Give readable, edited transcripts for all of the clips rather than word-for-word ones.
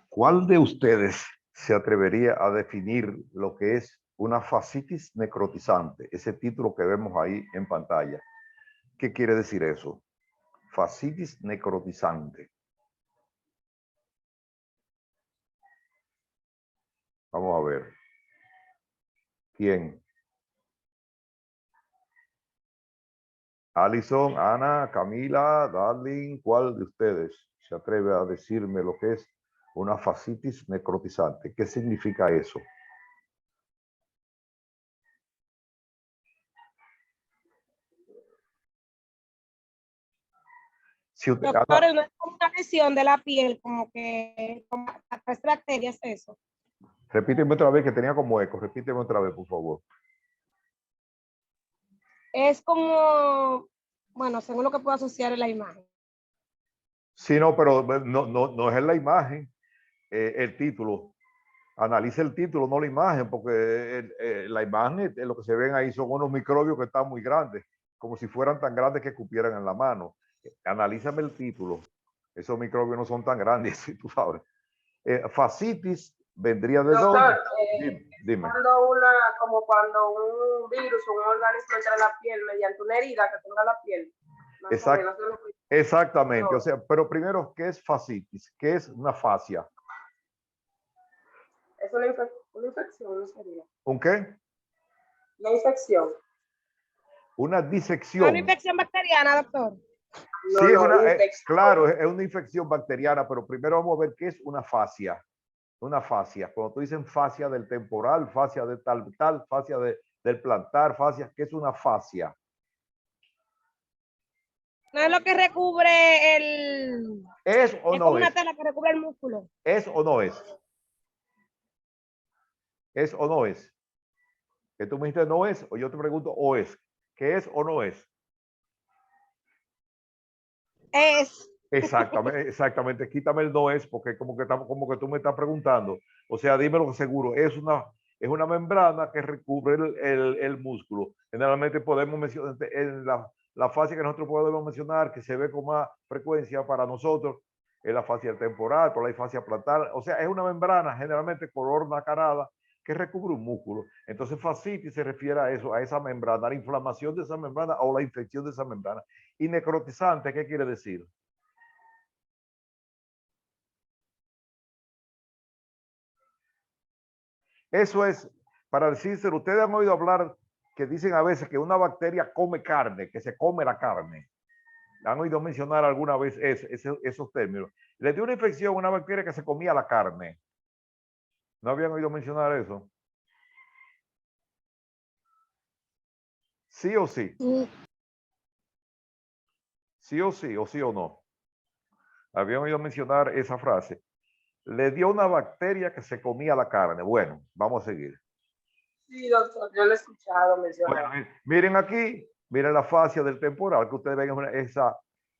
¿Cuál de ustedes se atrevería a definir lo que es una fascitis necrotizante? Ese título que vemos ahí en pantalla. ¿Qué quiere decir eso? Fascitis necrotizante. Vamos a ver. ¿Quién? Alison, Ana, Camila, Darling, ¿cuál de ustedes se atreve a decirme lo que es una fascitis necrotizante? ¿Qué significa eso? Si usted, Doctor, no es como una lesión de la piel, como las bacterias, eso. repíteme otra vez que tenía como eco. Repíteme otra vez, por favor. Es como, bueno, según lo que puedo asociar en la imagen. Sí, no, pero no es en la imagen, el título. Analice el título, no la imagen, porque la imagen, lo que se ven ahí son unos microbios que están muy grandes, como si fueran tan grandes que cupieran en la mano. Analízame el título. Esos microbios no son tan grandes, tú sabes. Fascitis vendría de Doctor, dónde? Dime. como cuando un virus o un organismo entra en la piel mediante una herida que tenga la piel. Exactamente. O sea, pero primero, ¿qué es fascitis? ¿Qué es una fascia? Es una infección, ¿no sería? ¿Un qué? Una infección. Una disección. Una infección bacteriana, doctor. Sí, es claro, es una infección bacteriana, pero primero vamos a ver qué es una fascia. Una fascia. Cuando tú dices fascia del temporal, fascia de tal, fascia del plantar, fascia, ¿qué es una fascia? No es lo que recubre el... ¿Es o es no como es? una tela que recubre el músculo. ¿Es o no es? ¿Es o no es? Que tú me dijiste no es, o yo te pregunto o es. ¿Qué es o no es? Es. Exactamente, exactamente. Quítame el no es, porque como que tú me estás preguntando. O sea, dímelo seguro. Es una membrana que recubre el músculo. Generalmente podemos mencionar en la fascia que nosotros podemos mencionar, que se ve con más frecuencia para nosotros, es la fascia temporal, por la fascia plantar. O sea, es una membrana generalmente color nacarada que recubre un músculo. Entonces, fascitis se refiere a eso, a esa membrana, a la inflamación de esa membrana o la infección de esa membrana. Y necrotizante, ¿qué quiere decir? Eso es, para decírselo, ustedes han oído hablar que dicen a veces que una bacteria come carne, que se come la carne. ¿Han oído mencionar alguna vez esos términos? Le dio una infección a una bacteria que se comía la carne. ¿No habían oído mencionar eso? ¿Sí o sí? ¿Sí o sí o no? ¿Habían oído mencionar esa frase? Le dio una bacteria que se comía la carne. Bueno, vamos a seguir. Sí, doctor, yo lo he escuchado mencionar. Bueno, miren aquí, miren la fascia del temporal, que ustedes ven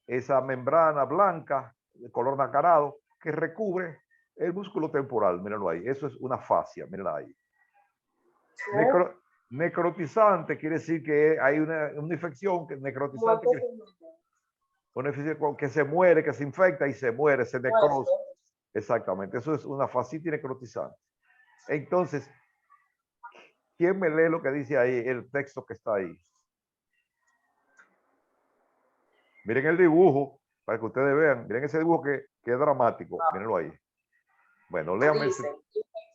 esa membrana blanca, de color nacarado, que recubre el músculo temporal. Mírenlo ahí. Eso es una fascia, mírenla ahí. Necrotizante quiere decir que hay una infección necrotizante, una infección que se muere, que se infecta y se muere, se necrosa. Exactamente, eso es una fascitis necrotizante. Entonces, ¿quién me lee lo que dice ahí, el texto que está ahí? Miren el dibujo, para que ustedes vean. Miren ese dibujo que es dramático. Mírenlo ahí. Bueno, léame. Dice,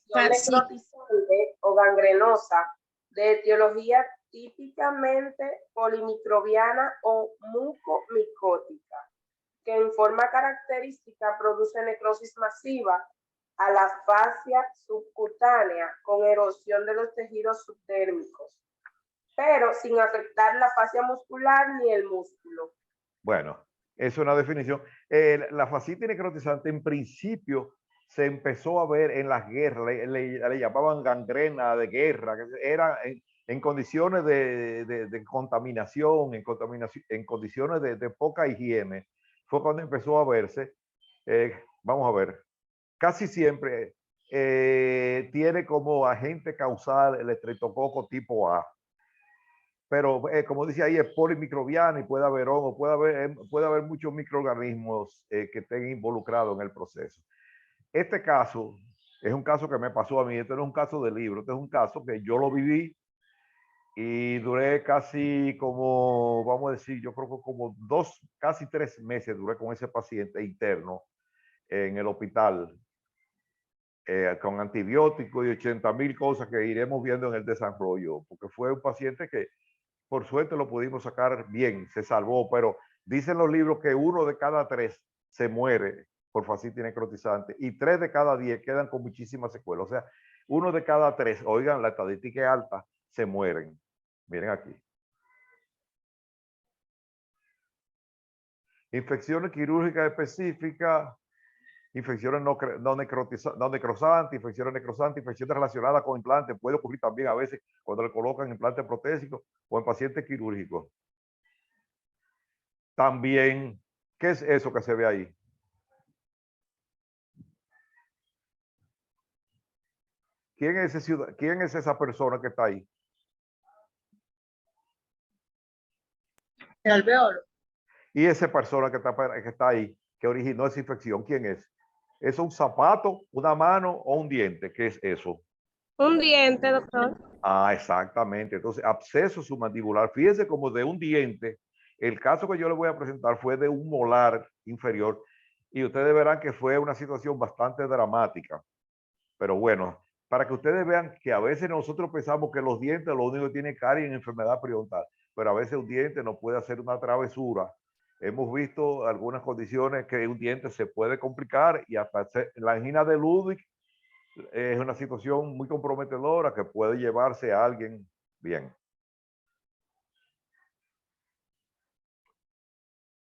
infección necrotizante o gangrenosa de etiología típicamente polimicrobiana o mucomicótica, que en forma característica produce necrosis masiva a la fascia subcutánea con erosión de los tejidos subdérmicos, pero sin afectar la fascia muscular ni el músculo. Bueno, es una definición. La fascitis necrotizante en principio se empezó a ver en las guerras, le llamaban gangrena de guerra, que era en condiciones de contaminación, en condiciones de poca higiene. Fue cuando empezó a verse. Vamos a ver, casi siempre tiene como agente causal el estreptococo tipo A. Pero como dice ahí, es polimicrobiana y puede haber hongo, puede haber muchos microorganismos que estén involucrados en el proceso. Este caso es un caso que me pasó a mí. Este no es un caso de libro, este es un caso que yo lo viví y duré casi como, vamos a decir, yo creo que como casi 3 meses duré con ese paciente interno en el hospital, con antibióticos y 80,000 cosas que iremos viendo en el desarrollo, porque fue un paciente que por suerte lo pudimos sacar bien, se salvó, pero dicen los libros que 1 de cada 3 se muere por fascitis necrotizante y 3 de cada 10 quedan con muchísimas secuelas. O sea, 1 de cada 3, oigan, la estadística es alta, se mueren. Miren aquí. Infecciones quirúrgicas específicas, infecciones no necrosantes, infecciones relacionadas con implantes. Puede ocurrir también a veces cuando le colocan implantes protésicos o en pacientes quirúrgicos. También, ¿qué es eso que se ve ahí? ¿Quién es esa persona que está ahí? El alveolo. Y esa persona que está ahí, que originó esa infección, ¿quién es? ¿Es un zapato, una mano o un diente? ¿Qué es eso? Un diente, doctor. Ah, exactamente. Entonces, absceso submandibular. Fíjense como de un diente. El caso que yo les voy a presentar fue de un molar inferior y ustedes verán que fue una situación bastante dramática. Pero bueno, para que ustedes vean que a veces nosotros pensamos que los dientes lo único que tienen caries en enfermedad periodontal, pero a veces un diente no puede hacer una travesura. Hemos visto algunas condiciones que un diente se puede complicar y hasta la angina de Ludwig es una situación muy comprometedora que puede llevarse a alguien bien.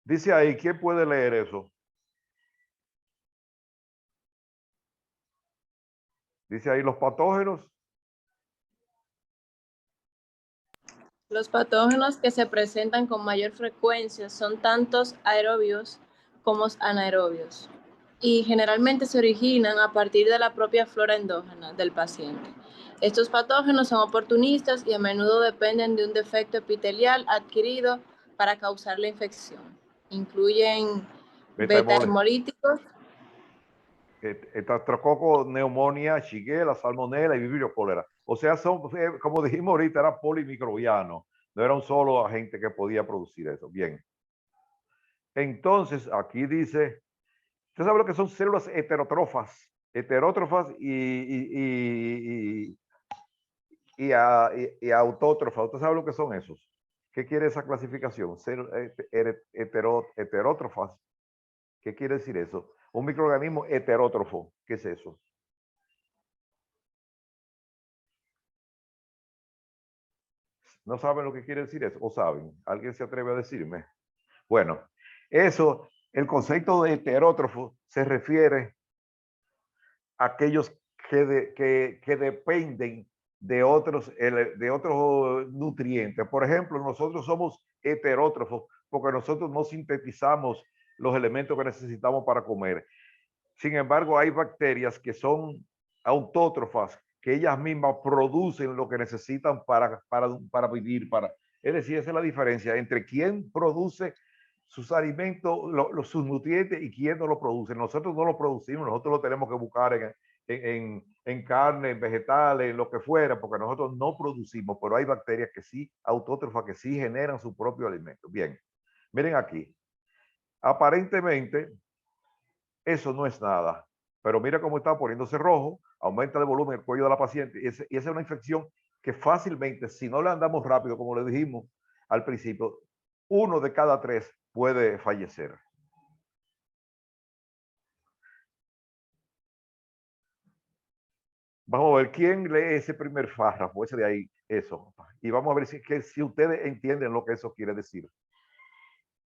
Dice ahí, ¿quién puede leer eso? Dice ahí los patógenos. Los patógenos que se presentan con mayor frecuencia son tantos aerobios como anaerobios y generalmente se originan a partir de la propia flora endógena del paciente. Estos patógenos son oportunistas y a menudo dependen de un defecto epitelial adquirido para causar la infección. Incluyen beta-hemolíticos, Estatrococo, neumonía, shigella, salmonella y vibrio cólera. O sea, son, como dijimos ahorita, era polimicrobiano. No era un solo agente que podía producir eso. Bien. Entonces, aquí dice, ¿usted sabe lo que son células heterótrofas? Heterótrofas y autótrofas. ¿Usted sabe lo que son esos? ¿Qué quiere esa clasificación? Heterótrofas. ¿Qué quiere decir eso? Un microorganismo heterótrofo. ¿Qué es eso? ¿No saben lo que quiere decir eso? ¿O saben? ¿Alguien se atreve a decirme? Bueno, eso, el concepto de heterótrofo se refiere a aquellos que dependen de otros nutrientes. Por ejemplo, nosotros somos heterótrofos porque nosotros no sintetizamos los elementos que necesitamos para comer. Sin embargo, hay bacterias que son autótrofas, que ellas mismas producen lo que necesitan para vivir. Es decir, esa es la diferencia entre quién produce sus alimentos, sus nutrientes y quién no lo produce. Nosotros no lo producimos, nosotros lo tenemos que buscar en carne, en vegetales, en lo que fuera, porque nosotros no producimos, pero hay bacterias que sí, autótrofas, que sí generan su propio alimento. Bien, miren aquí. Aparentemente, eso no es nada. Pero mira cómo está poniéndose rojo, aumenta de volumen el cuello de la paciente. Y esa es una infección que fácilmente, si no le andamos rápido, como le dijimos al principio, 1 de cada 3 puede fallecer. Vamos a ver quién lee ese primer párrafo, ese de ahí, eso. Y vamos a ver si ustedes entienden lo que eso quiere decir.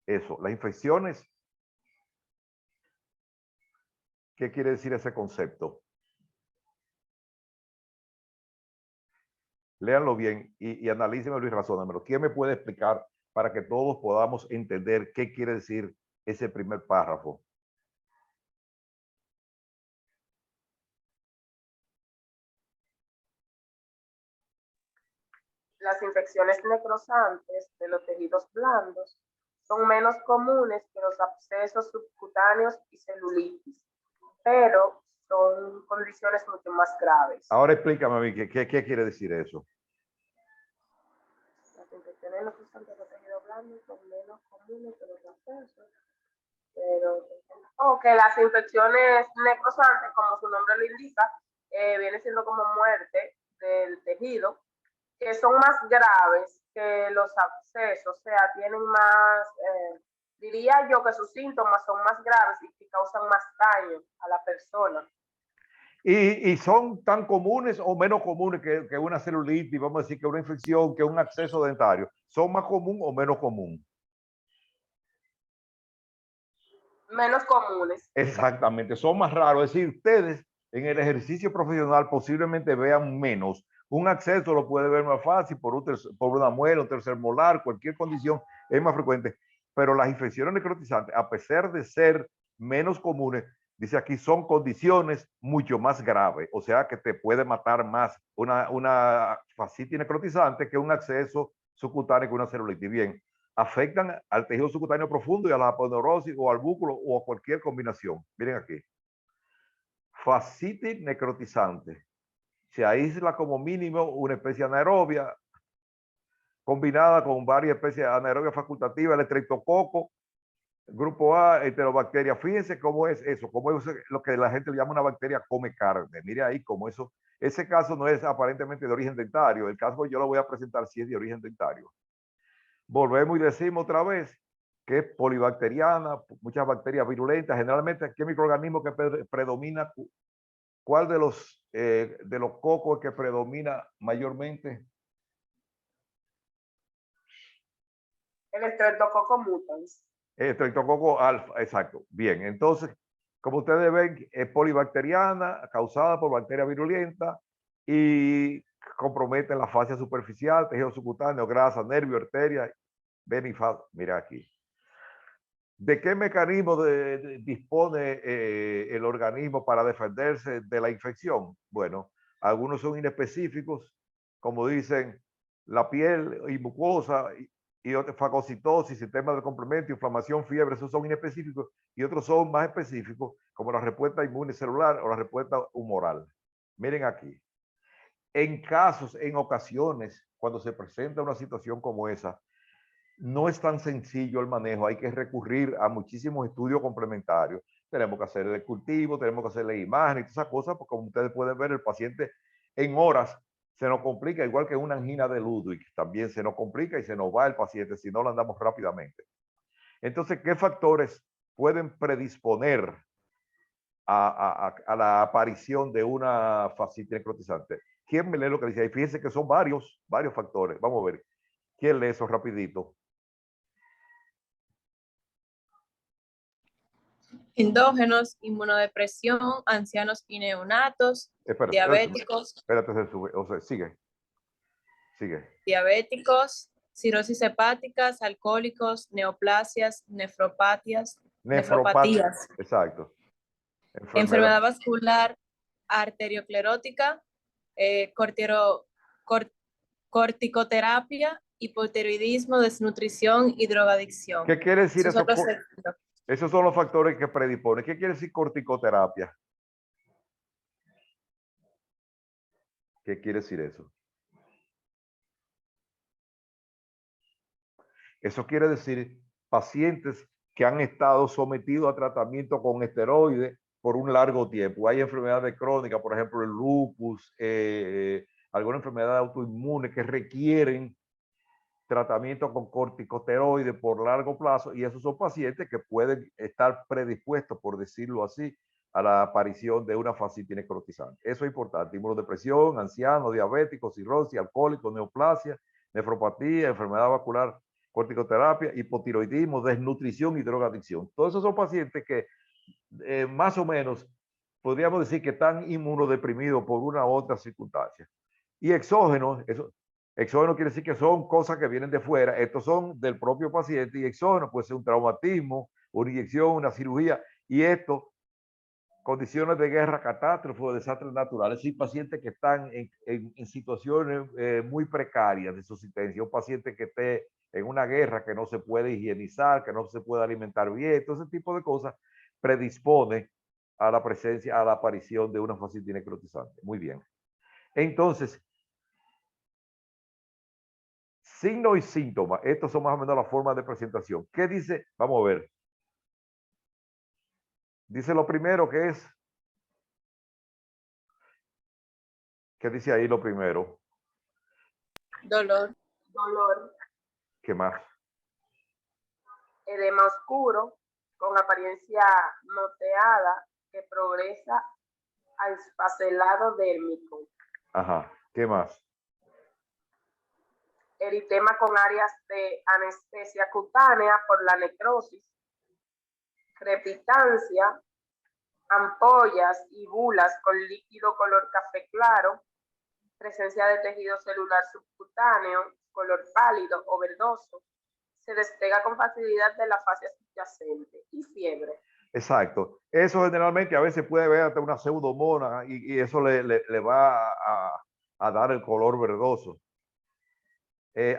Eso, las infecciones. ¿Qué quiere decir ese concepto? Léanlo bien y analícenlo y razónenmelo. ¿Quién me puede explicar para que todos podamos entender qué quiere decir ese primer párrafo? Las infecciones necrosantes de los tejidos blandos son menos comunes que los abscesos subcutáneos y celulitis, pero son condiciones mucho más graves. Ahora explícame a mí, ¿qué quiere decir eso? Las infecciones necrosantes de tejido blando son menos comunes que los accesos, que las infecciones necrosantes, como su nombre lo indica, viene siendo como muerte del tejido, que son más graves que los abscesos, o sea, tienen más, diría yo que sus síntomas son más graves y que causan más daño a la persona. ¿Y son tan comunes o menos comunes que una celulitis, vamos a decir que una infección, que un acceso dentario? ¿Son más común o menos común? Menos comunes. Exactamente, son más raros. Es decir, ustedes en el ejercicio profesional posiblemente vean menos. Un acceso lo puede ver más fácil por una muela, un tercer molar, cualquier condición es más frecuente. Pero las infecciones necrotizantes, a pesar de ser menos comunes, dice aquí, son condiciones mucho más graves. O sea, que te puede matar más una fascitis necrotizante que un acceso subcutáneo, que una celulitis. Bien, afectan al tejido subcutáneo profundo y a la aponeurosis o al búsculo o a cualquier combinación. Miren aquí. Fascitis necrotizante. Se aísla como mínimo una especie anaerobia combinada con varias especies anaerobias facultativas, el estreptococo, grupo A, enterobacteria. Fíjense cómo es eso, cómo es lo que la gente le llama una bacteria come carne. Mire ahí cómo eso. Ese caso no es aparentemente de origen dentario. El caso que yo lo voy a presentar sí es de origen dentario. Volvemos y decimos otra vez que es polibacteriana, muchas bacterias virulentas. Generalmente, ¿qué microorganismo que predomina? ¿Cuál de los cocos que predomina mayormente? El Streptococcus mutans. Streptococcus alfa, exacto. Bien, entonces, como ustedes ven, es polibacteriana, causada por bacterias virulentas y compromete la fascia superficial, tejido subcutáneo, grasa, nervio, arteria, vena y faz. Mira aquí. ¿De qué mecanismo dispone el organismo para defenderse de la infección? Bueno, algunos son inespecíficos, como dicen, la piel y mucosa y fagocitosis, sistema de complemento, inflamación, fiebre, esos son inespecíficos, y otros son más específicos, como la respuesta inmune celular o la respuesta humoral. Miren aquí. En ocasiones, cuando se presenta una situación como esa, no es tan sencillo el manejo, hay que recurrir a muchísimos estudios complementarios. Tenemos que hacer el cultivo, tenemos que hacerle imágenes y todas esas cosas, porque como ustedes pueden ver, el paciente en horas se nos complica, igual que una angina de Ludwig, también se nos complica y se nos va el paciente si no lo andamos rápidamente. Entonces, ¿qué factores pueden predisponer a la aparición de una fascitis necrotizante? ¿Quién me lee lo que dice ahí? Fíjense que son varios factores. Vamos a ver. ¿Quién lee eso rapidito? Endógenos, inmunodepresión, ancianos y neonatos, diabéticos, espérate, o sea, sigue. Diabéticos, cirrosis hepáticas, alcohólicos, neoplasias, nefropatías. Exacto. Enfermedad vascular arterioclerótica, corticoterapia, hipotiroidismo, desnutrición y drogadicción. ¿Qué quiere decir eso? Esos son los factores que predisponen. ¿Qué quiere decir corticoterapia? ¿Qué quiere decir eso? Eso quiere decir pacientes que han estado sometidos a tratamiento con esteroides por un largo tiempo. Hay enfermedades crónicas, por ejemplo, el lupus, alguna enfermedad autoinmune que requieren tratamiento con corticosteroides por largo plazo, y esos son pacientes que pueden estar predispuestos, por decirlo así, a la aparición de una fascitis necrotizante. Eso es importante. Inmunodepresión, ancianos, diabéticos, cirrosis, alcohólicos, neoplasia, nefropatía, enfermedad vascular, corticoterapia, hipotiroidismo, desnutrición y drogadicción. Todos esos son pacientes que más o menos podríamos decir que están inmunodeprimidos por una u otra circunstancia. Y exógenos, exógeno quiere decir que son cosas que vienen de fuera. Estos son del propio paciente, y exógeno puede ser un traumatismo, una inyección, una cirugía, y esto, condiciones de guerra, catástrofe o desastres naturales. Sí, pacientes que están en situaciones muy precarias de subsistencia. Un paciente que esté en una guerra, que no se puede higienizar, que no se puede alimentar bien, todo ese tipo de cosas predispone a la presencia, a la aparición de una fascitis necrotizante. Muy bien. Entonces, signos y síntomas, estos son más o menos las formas de presentación. ¿Qué dice? Vamos a ver. Dice lo primero que es, ¿qué dice ahí lo primero? Dolor. Dolor. ¿Qué más? Edema oscuro, con apariencia moteada, que progresa al esfacelado dérmico. Ajá. ¿Qué más? Eritema con áreas de anestesia cutánea por la necrosis. Crepitancia, ampollas y bulas con líquido color café claro. Presencia de tejido celular subcutáneo, color pálido o verdoso. Se despega con facilidad de la fase subyacente y fiebre. Exacto. Eso generalmente a veces puede ver hasta una pseudomona y eso le va a dar el color verdoso.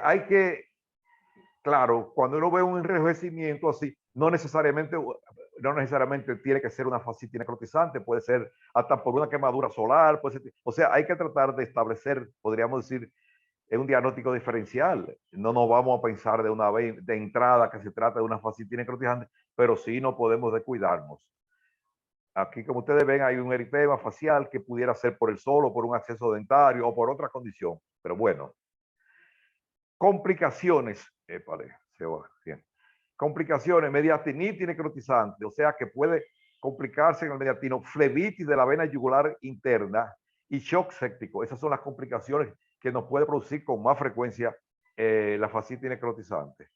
Hay que, claro, cuando uno ve un enrojecimiento así, no necesariamente tiene que ser una fascitis necrotizante, puede ser hasta por una quemadura solar, puede ser, o sea, hay que tratar de establecer, podríamos decir, un diagnóstico diferencial. No nos vamos a pensar de una vez de entrada que se trata de una fascitis necrotizante, pero sí no podemos descuidarnos. Aquí, como ustedes ven, hay un eritema facial que pudiera ser por el solo, por un acceso dentario o por otra condición. Pero bueno, complicaciones. Bien. Complicaciones, mediastinitis necrotizante, o sea que puede complicarse en el mediastino, flebitis de la vena yugular interna y shock séptico. Esas son las complicaciones que nos puede producir con más frecuencia la fascitis necrotizante.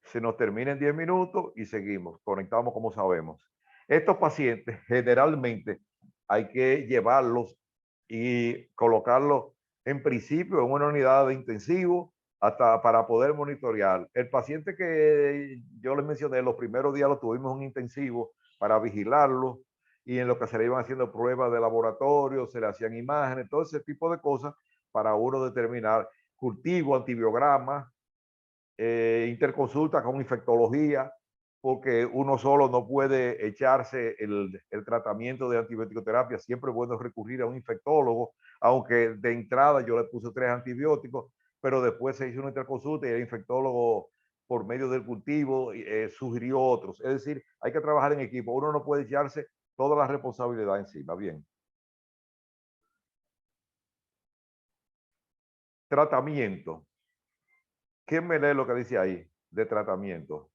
Se nos termina en 10 minutos y seguimos, conectamos como sabemos. Estos pacientes generalmente hay que llevarlos y colocarlos en principio en una unidad de intensivo hasta para poder monitorear. El paciente que yo les mencioné, los primeros días lo tuvimos en un intensivo para vigilarlo y en lo que se le iban haciendo pruebas de laboratorio, se le hacían imágenes, todo ese tipo de cosas para uno determinar cultivo, antibiograma, interconsulta con infectología, porque uno solo no puede echarse el tratamiento de antibiótico-terapia. Siempre es bueno recurrir a un infectólogo, aunque de entrada yo le puse 3 antibióticos, pero después se hizo una interconsulta y el infectólogo, por medio del cultivo, sugirió otros. Es decir, hay que trabajar en equipo. Uno no puede echarse toda la responsabilidad encima. Bien. Tratamiento. ¿Quién me lee lo que dice ahí de tratamiento?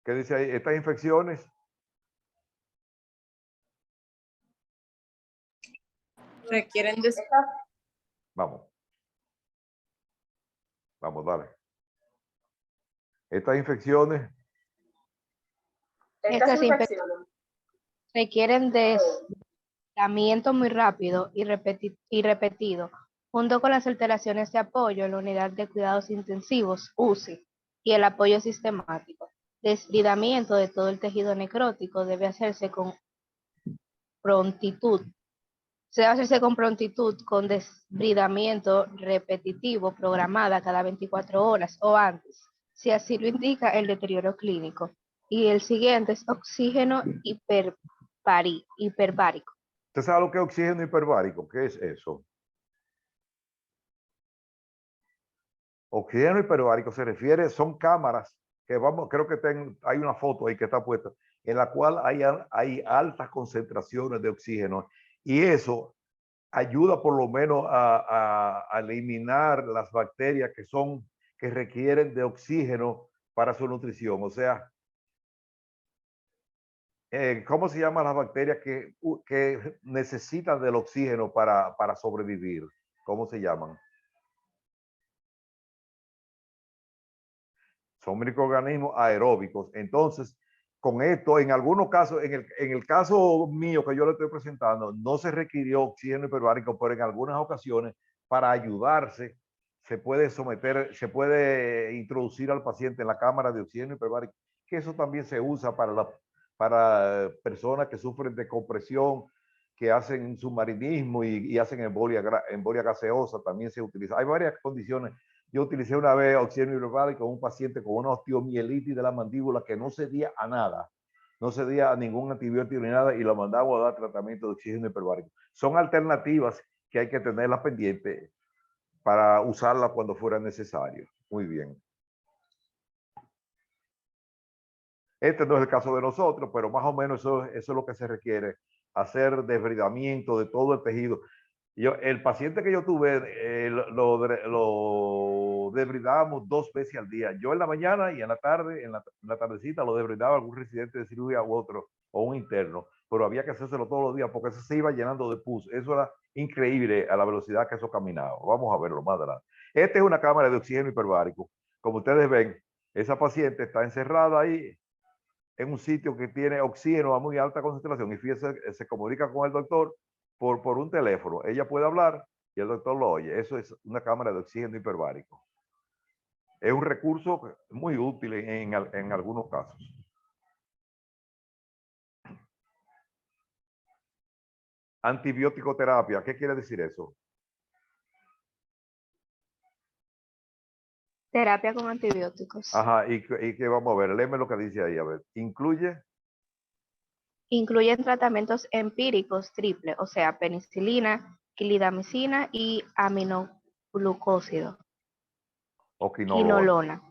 ¿Qué dice ahí? Estas infecciones Requieren de... Vamos. Vamos, dale. Estas infecciones Estas infecciones requieren de tratamiento muy rápido y repetido, junto con las alteraciones de apoyo en la unidad de cuidados intensivos, UCI, y el apoyo sistemático. Desbridamiento de todo el tejido necrótico debe hacerse con prontitud. Se debe hacerse con prontitud, con desbridamiento repetitivo programada cada 24 horas o antes, si así lo indica el deterioro clínico. Y el siguiente es oxígeno hiperbárico. ¿Usted sabe lo que es oxígeno hiperbárico? ¿Qué es eso? Oxígeno hiperbárico se refiere, son cámaras que vamos, creo que hay una foto ahí que está puesta, en la cual hay altas concentraciones de oxígeno y eso ayuda por lo menos a eliminar las bacterias que requieren de oxígeno para su nutrición. O sea, ¿cómo se llaman las bacterias que necesitan del oxígeno para sobrevivir? ¿Cómo se llaman? Son microorganismos aeróbicos. Entonces, con esto, en algunos casos, en el caso mío que yo le estoy presentando, no se requirió oxígeno hiperbárico, pero en algunas ocasiones, para ayudarse, se puede introducir al paciente en la cámara de oxígeno hiperbárico, que eso también se usa para personas que sufren de compresión, que hacen submarinismo y hacen embolia gaseosa, también se utiliza. Hay varias condiciones Yo utilicé una vez oxígeno hiperbárico con un paciente con una osteomielitis de la mandíbula que no cedía a nada, no cedía a ningún antibiótico ni nada, y lo mandamos a dar tratamiento de oxígeno hiperbárico. Son alternativas que hay que tenerlas pendientes para usarlas cuando fuera necesario. Muy bien. Este no es el caso de nosotros, pero más o menos eso es lo que se requiere, hacer desbridamiento de todo el tejido. El paciente que yo tuve lo desbridábamos 2 veces al día. Yo en la mañana y en la tarde, en la tardecita, lo desbridaba algún residente de cirugía u otro, o un interno, pero había que hacérselo todos los días porque eso se iba llenando de pus. Eso era increíble a la velocidad que eso caminaba. Vamos a verlo más adelante. Esta es una cámara de oxígeno hiperbárico. Como ustedes ven, esa paciente está encerrada ahí en un sitio que tiene oxígeno a muy alta concentración, y fíjese, se comunica con el doctor por un teléfono. Ella puede hablar y el doctor lo oye. Eso es una cámara de oxígeno hiperbárico. Es un recurso muy útil en algunos casos. Antibiótico terapia, ¿qué quiere decir eso? Terapia con antibióticos. Ajá, y que vamos a ver, léeme lo que dice ahí, a ver. Incluye Incluyen tratamientos empíricos triple, o sea, penicilina, clindamicina y aminoglucósido, o quinolona. quinolona,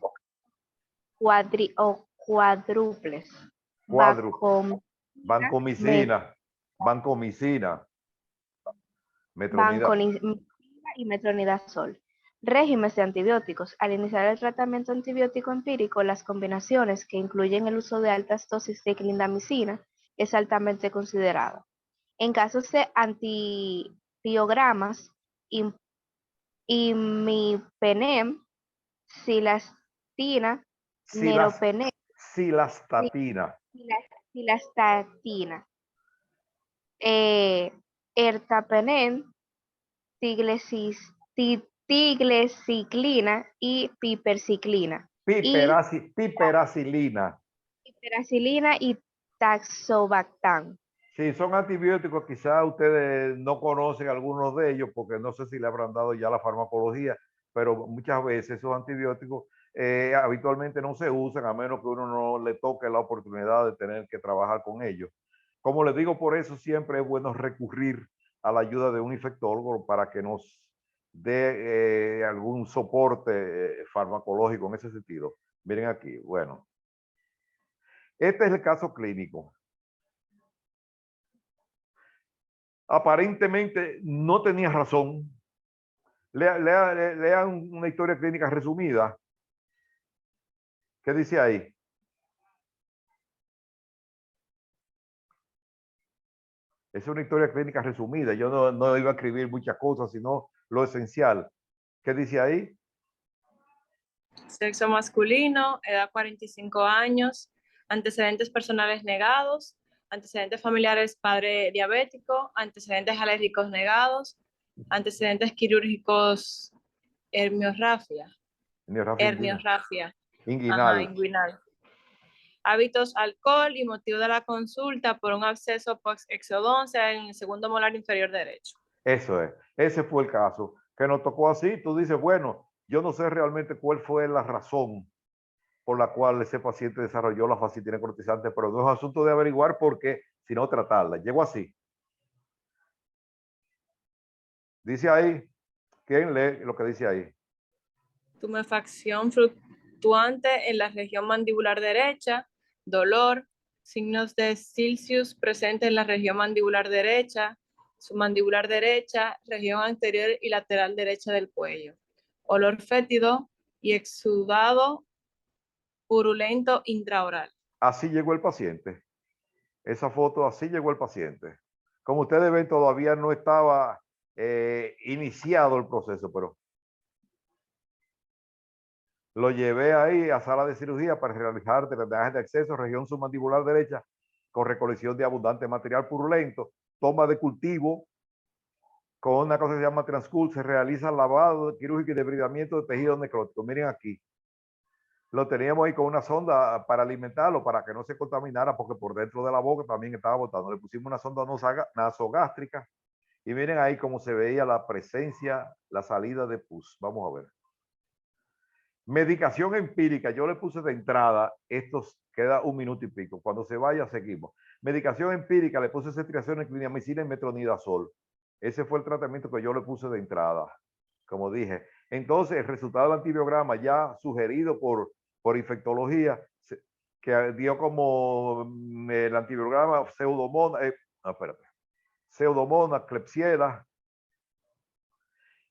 cuádruples, Vancomicina, metronidazol. vancomicina y metronidazol. Regímenes de antibióticos. Al iniciar el tratamiento antibiótico empírico, las combinaciones que incluyen el uso de altas dosis de clindamicina es altamente considerada. En casos de antibiogramas, imipenem, cilastina, neropenem, Cilastatina. cilastatina, ertapenem, tigleciclina y piperacilina. Piperacilina y taxobactam. Sí, son antibióticos, quizás ustedes no conocen algunos de ellos porque no sé si le habrán dado ya la farmacología, pero muchas veces esos antibióticos habitualmente no se usan a menos que uno no le toque la oportunidad de tener que trabajar con ellos. Como les digo, por eso siempre es bueno recurrir a la ayuda de un infectólogo para que nos dé algún soporte farmacológico en ese sentido. Miren aquí, bueno. Este es el caso clínico. Aparentemente no tenía razón. Lean una historia clínica resumida. ¿Qué dice ahí? Es una historia clínica resumida. Yo no iba a escribir muchas cosas, sino lo esencial. ¿Qué dice ahí? Sexo masculino, edad 45 años, antecedentes personales negados, antecedentes familiares, padre diabético, antecedentes alérgicos negados, antecedentes quirúrgicos, herniorrafia. Inguinal. Hábitos, alcohol y motivo de la consulta por un absceso post-exodoncia en el segundo molar inferior derecho. Eso es. Ese fue el caso que nos tocó así. Tú dices, bueno, yo no sé realmente cuál fue la razón por la cual ese paciente desarrolló la fascitis necrotizante, pero no es asunto de averiguar por qué, sino tratarla. Llegó así. Dice ahí, ¿quién lee lo que dice ahí? Tumefacción fluctuante en la región mandibular derecha, dolor, signos de Silcius presente en la región mandibular derecha, submandibular derecha, región anterior y lateral derecha del cuello, olor fétido y exudado purulento intraoral. Así llegó el paciente. Esa foto, así llegó el paciente. Como ustedes ven, todavía no estaba iniciado el proceso, pero lo llevé ahí a sala de cirugía para realizar drenaje de acceso, región submandibular derecha, con recolección de abundante material purulento, toma de cultivo, con una cosa que se llama Transcool, se realiza lavado quirúrgico y debridamiento de tejido necrótico. Miren aquí. Lo teníamos ahí con una sonda para alimentarlo, para que no se contaminara, porque por dentro de la boca también estaba botando. Le pusimos una sonda nasogástrica y miren ahí cómo se veía la presencia, la salida de pus. Vamos a ver. Medicación empírica, yo le puse de entrada, estos queda 1 minuto y pico. Cuando se vaya, seguimos. Medicación empírica, le puse cetriación, clindamicina y metronidazol. Ese fue el tratamiento que yo le puse de entrada, como dije. Entonces, el resultado del antibiograma ya sugerido por infectología, que dio como el antibiograma Pseudomonas, Klebsiella.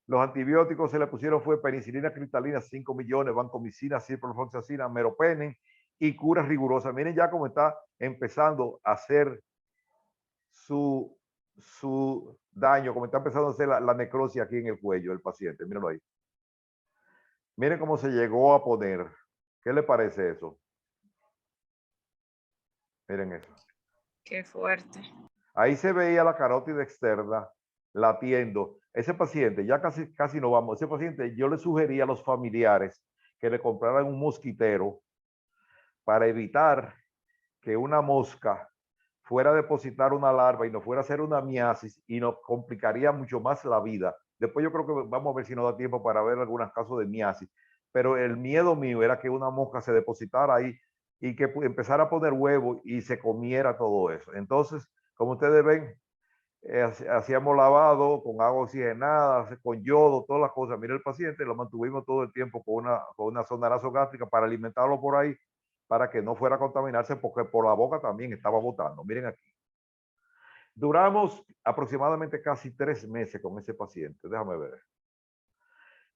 Los antibióticos se le pusieron fue penicilina cristalina 5 millones, vancomicina, ciprofloxacina, meropenem y curas rigurosas. Miren ya cómo está empezando a hacer su daño, como está empezando a hacer la necrosis aquí en el cuello del paciente. Mírenlo ahí. Miren cómo se llegó a poner. ¿Qué le parece eso? Miren eso. Qué fuerte. Ahí se veía la carótida externa latiendo. Ese paciente, ya casi no vamos, ese paciente yo le sugería a los familiares que le compraran un mosquitero para evitar que una mosca fuera a depositar una larva y nos fuera a hacer una miasis y nos complicaría mucho más la vida. Después yo creo que vamos a ver si nos da tiempo para ver algunos casos de miasis. Pero el miedo mío era que una mosca se depositara ahí y que empezara a poner huevo y se comiera todo eso. Entonces, como ustedes ven, hacíamos lavado con agua oxigenada, con yodo, todas las cosas. Mira el paciente, lo mantuvimos todo el tiempo con una sonda nasogástrica para alimentarlo por ahí, para que no fuera a contaminarse, porque por la boca también estaba botando. Miren aquí. Duramos aproximadamente casi 3 meses con ese paciente. Déjame ver.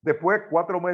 Después, 4 meses